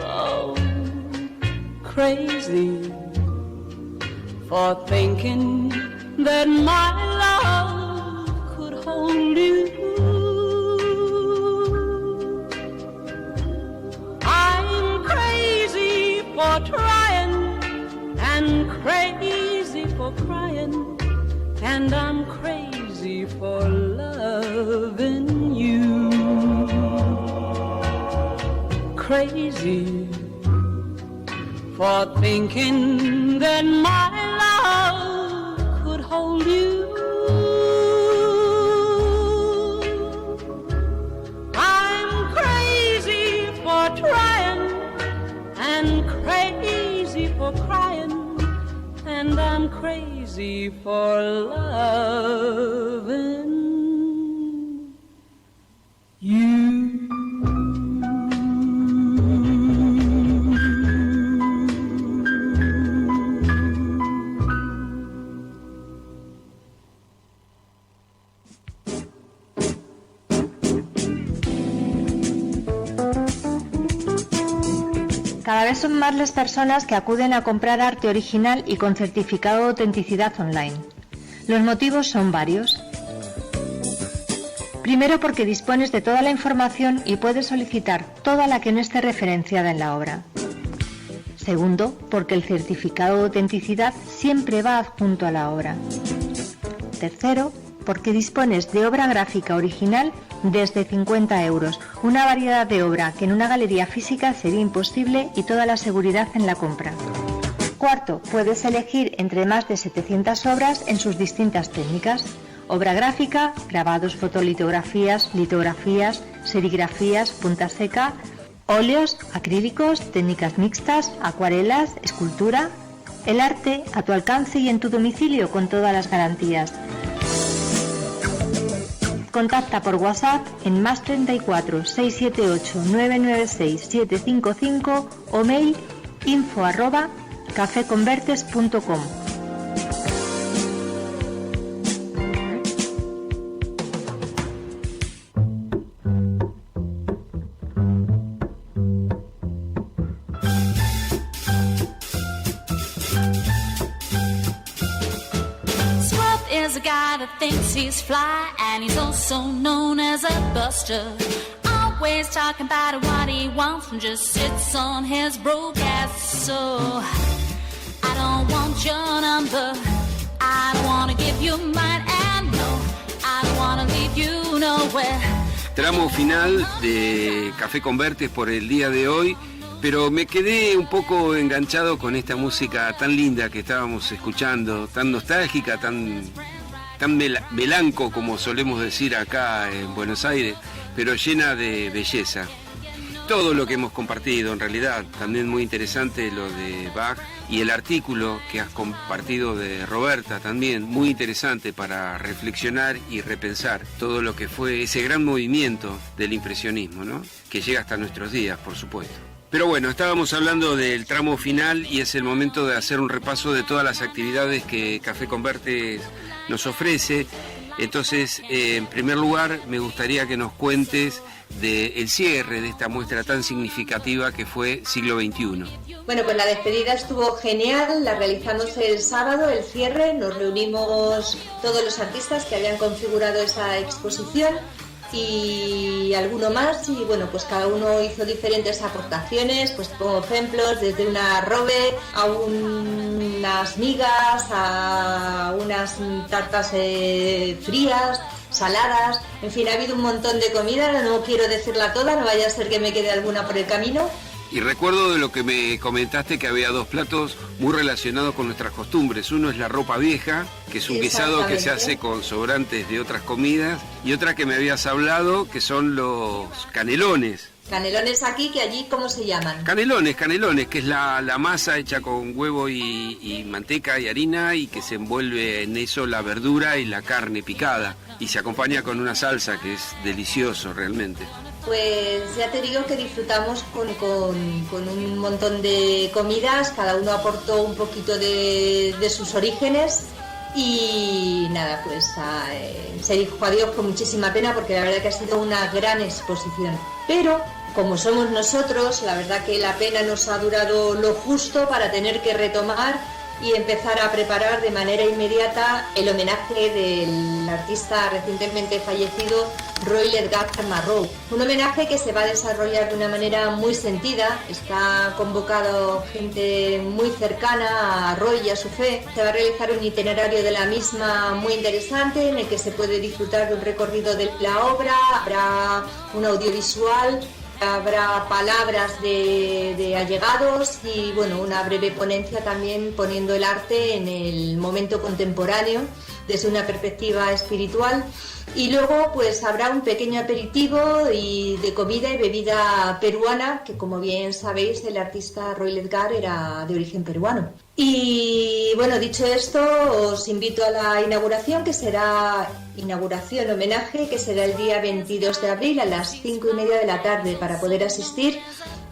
Oh, crazy for thinking that my love could hold you. I'm for trying and crazy for crying, and I'm crazy for loving you. Crazy for thinking that my love could hold you. I'm crazy for trying and crazy for crying, and I'm crazy for loving you. Cada vez son más las personas que acuden a comprar arte original y con certificado de autenticidad online. Los motivos son varios. Primero, porque dispones de toda la información y puedes solicitar toda la que no esté referenciada en la obra. Segundo, porque el certificado de autenticidad siempre va adjunto a la obra. Tercero, porque dispones de obra gráfica original desde 50 €, una variedad de obra que en una galería física sería imposible y toda la seguridad en la compra. Cuarto, puedes elegir entre más de 700 obras en sus distintas técnicas: obra gráfica, grabados, fotolitografías, litografías, serigrafías, punta seca, óleos, acrílicos, técnicas mixtas, acuarelas, escultura. El arte a tu alcance y en tu domicilio con todas las garantías. Contacta por WhatsApp en +34 678 996 755 o mail info@cafeconvertes.com. Is a guy that thinks he's fly, and he's also known as a buster. Always talking about what he wants and just sits on his broke ass. So I don't want your number, I don't want to give you mine, and no, I don't want to leave you nowhere. Tramo final de Café con Vertes por el día de hoy. Pero me quedé un poco enganchado con esta música tan linda que estábamos escuchando, tan nostálgica, tan melanco, como solemos decir acá en Buenos Aires, pero llena de belleza. Todo lo que hemos compartido, en realidad, también muy interesante lo de Bach y el artículo que has compartido de Roberta, también muy interesante para reflexionar y repensar todo lo que fue ese gran movimiento del impresionismo, ¿no? Que llega hasta nuestros días, por supuesto. Pero bueno, estábamos hablando del tramo final y es el momento de hacer un repaso de todas las actividades que Café con Vertes nos ofrece. Entonces, en primer lugar, me gustaría que nos cuentes del cierre de esta muestra tan significativa que fue Siglo XXI. Bueno, pues la despedida estuvo genial, la realizamos el sábado, el cierre, nos reunimos todos los artistas que habían configurado esa exposición y alguno más, y bueno, pues cada uno hizo diferentes aportaciones, pues como ejemplos, desde una robe a unas migas, a unas tartas frías, saladas, en fin, ha habido un montón de comida, no quiero decirla toda, no vaya a ser que me quede alguna por el camino. Y recuerdo de lo que me comentaste que había dos platos muy relacionados con nuestras costumbres. Uno es la ropa vieja, que es un guisado que se hace con sobrantes de otras comidas. Y otra que me habías hablado, que son los canelones. Canelones aquí, que allí, ¿cómo se llaman? Canelones, que es la masa hecha con huevo y manteca y harina y que se envuelve en eso la verdura y la carne picada. Y se acompaña con una salsa que es delicioso realmente. Pues ya te digo que disfrutamos con un montón de comidas, cada uno aportó un poquito de sus orígenes y nada, pues se dijo adiós con muchísima pena porque la verdad que ha sido una gran exposición. Pero como somos nosotros, la verdad que la pena nos ha durado lo justo para tener que retomar y empezar a preparar de manera inmediata el homenaje del artista recientemente fallecido Roy Edgar Marrou. Un homenaje que se va a desarrollar de una manera muy sentida. Está convocado gente muy cercana a Roy y a su fe. Se va a realizar un itinerario de la misma muy interesante en el que se puede disfrutar de un recorrido de la obra, habrá un audiovisual, habrá palabras de allegados y bueno, una breve ponencia también poniendo el arte en el momento contemporáneo desde una perspectiva espiritual. Y luego pues habrá un pequeño aperitivo y de comida y bebida peruana, que como bien sabéis el artista Roy Edgar era de origen peruano. Y bueno, dicho esto, os invito a la inauguración, que será inauguración homenaje, que será el día 22 de abril a las 5:30 de la tarde. Para poder asistir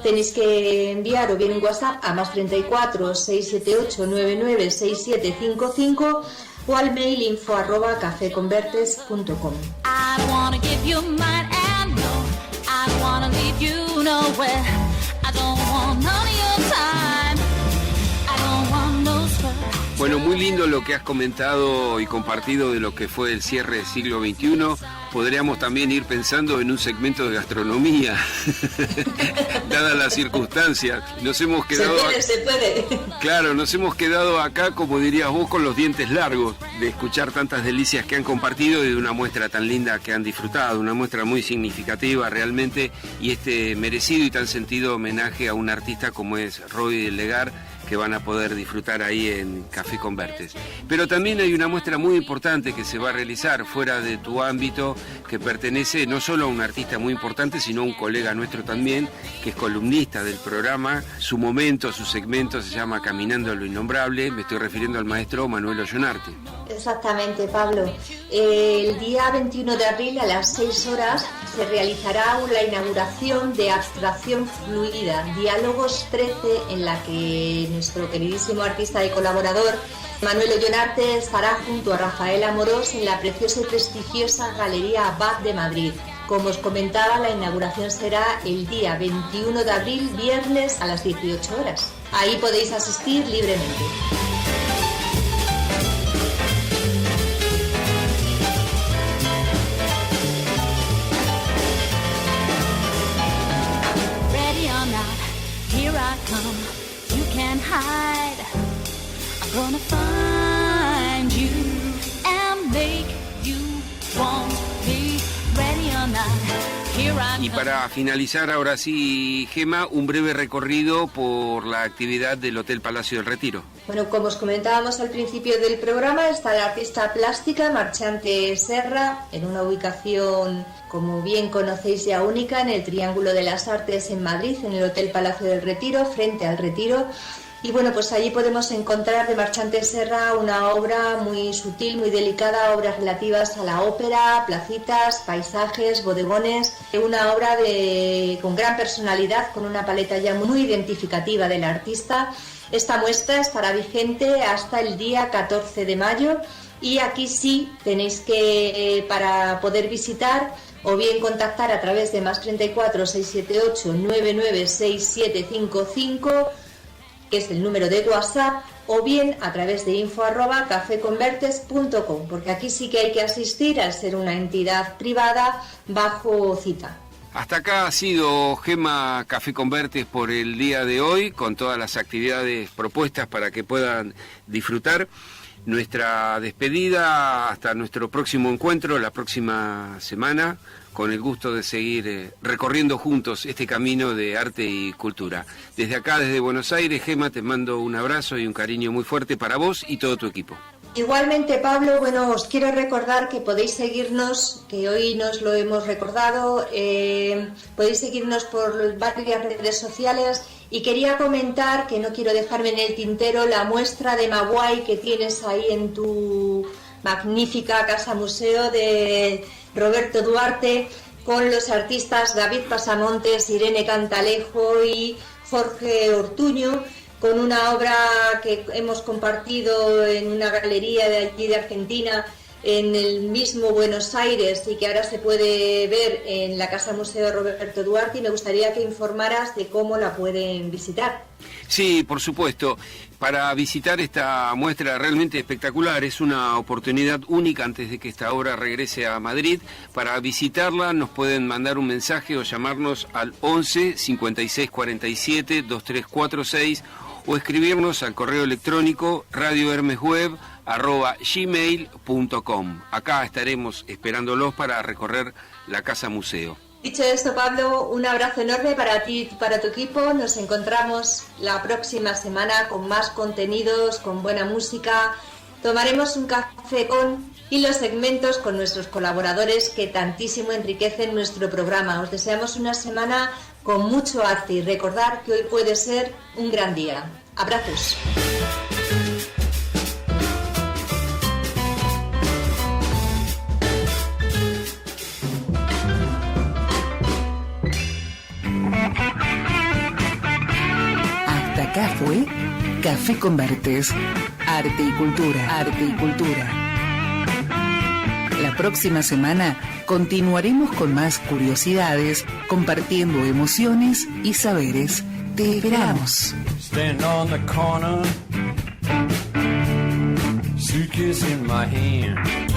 tenéis que enviar o bien un WhatsApp a +34 678 99 6755 o al mail info@cafeconvertes.com. Bueno, muy lindo lo que has comentado y compartido de lo que fue el cierre del siglo XXI. Podríamos también ir pensando en un segmento de gastronomía, dadas las circunstancias. Nos hemos quedado... Se puede. Claro, nos hemos quedado acá, como dirías vos, con los dientes largos, de escuchar tantas delicias que han compartido y de una muestra tan linda que han disfrutado, una muestra muy significativa realmente, y este merecido y tan sentido homenaje a un artista como es Roy Edgar, que van a poder disfrutar ahí en Café Convertes. Pero también hay una muestra muy importante que se va a realizar fuera de tu ámbito, que pertenece no solo a un artista muy importante, sino a un colega nuestro también, que es columnista del programa. Su momento, su segmento se llama Caminando a lo Innombrable. Me estoy refiriendo al maestro Manuel Ollonarte. Exactamente, Pablo. El día 21 de abril a las 6 horas se realizará la inauguración de Abstracción Fluida, Diálogos 13, en la que nuestro queridísimo artista y colaborador Manuel Ollonarte estará junto a Rafael Amorós en la preciosa y prestigiosa Galería Abad de Madrid. Como os comentaba, la inauguración será el día 21 de abril, viernes a las 18 horas. Ahí podéis asistir libremente. Here I come, you can't hide. I'm gonna find you and make you want me. Ready or not, here I come. Y para finalizar, ahora sí, Gema, un breve recorrido por la actividad del Hotel Palacio del Retiro. Bueno, como os comentábamos al principio del programa, está la artista plástica Marchante Serra en una ubicación, como bien conocéis, ya única, en el Triángulo de las Artes en Madrid, en el Hotel Palacio del Retiro, frente al Retiro. Y bueno, pues allí podemos encontrar de Marchante Serra una obra muy sutil, muy delicada, obras relativas a la ópera, placitas, paisajes, bodegones, una obra con gran personalidad, con una paleta ya muy identificativa del artista. Esta muestra estará vigente hasta el día 14 de mayo y aquí sí tenéis que, para poder visitar, o bien contactar a través de +34 678 99 6755, que es el número de WhatsApp, o bien a través de info@cafeconvertes.com, porque aquí sí que hay que asistir al ser una entidad privada bajo cita. Hasta acá ha sido Gema Café Convertes por el día de hoy, con todas las actividades propuestas para que puedan disfrutar. Nuestra despedida hasta nuestro próximo encuentro, la próxima semana, con el gusto de seguir recorriendo juntos este camino de arte y cultura. Desde acá, desde Buenos Aires, Gema, te mando un abrazo y un cariño muy fuerte para vos y todo tu equipo. Igualmente, Pablo, bueno, os quiero recordar que podéis seguirnos, que hoy nos lo hemos recordado, podéis seguirnos por varias redes sociales, y quería comentar, que no quiero dejarme en el tintero, la muestra de Maguay que tienes ahí en tu magnífica casa museo de Roberto Duarte, con los artistas David Pasamontes, Irene Cantalejo y Jorge Ortuño, con una obra que hemos compartido en una galería de allí de Argentina, en el mismo Buenos Aires y que ahora se puede ver en la Casa Museo Roberto Duarte, y me gustaría que informaras de cómo la pueden visitar. Sí, por supuesto. Para visitar esta muestra realmente espectacular, es una oportunidad única antes de que esta obra regrese a Madrid. Para visitarla nos pueden mandar un mensaje o llamarnos al 11 56 47 2346 o escribirnos al correo electrónico radiohermesweb@gmail.com. Acá estaremos esperándolos para recorrer la Casa Museo. Dicho esto, Pablo, un abrazo enorme para ti y para tu equipo. Nos encontramos la próxima semana con más contenidos, con buena música. Tomaremos un café y los segmentos con nuestros colaboradores que tantísimo enriquecen nuestro programa. Os deseamos una semana con mucho arte y recordar que hoy puede ser un gran día. Abrazos. Hasta acá fue Café con Vertes, arte y cultura, arte y cultura. La próxima semana continuaremos con más curiosidades, compartiendo emociones y saberes. Te esperamos. Stand on the corner, suitcase in my hand.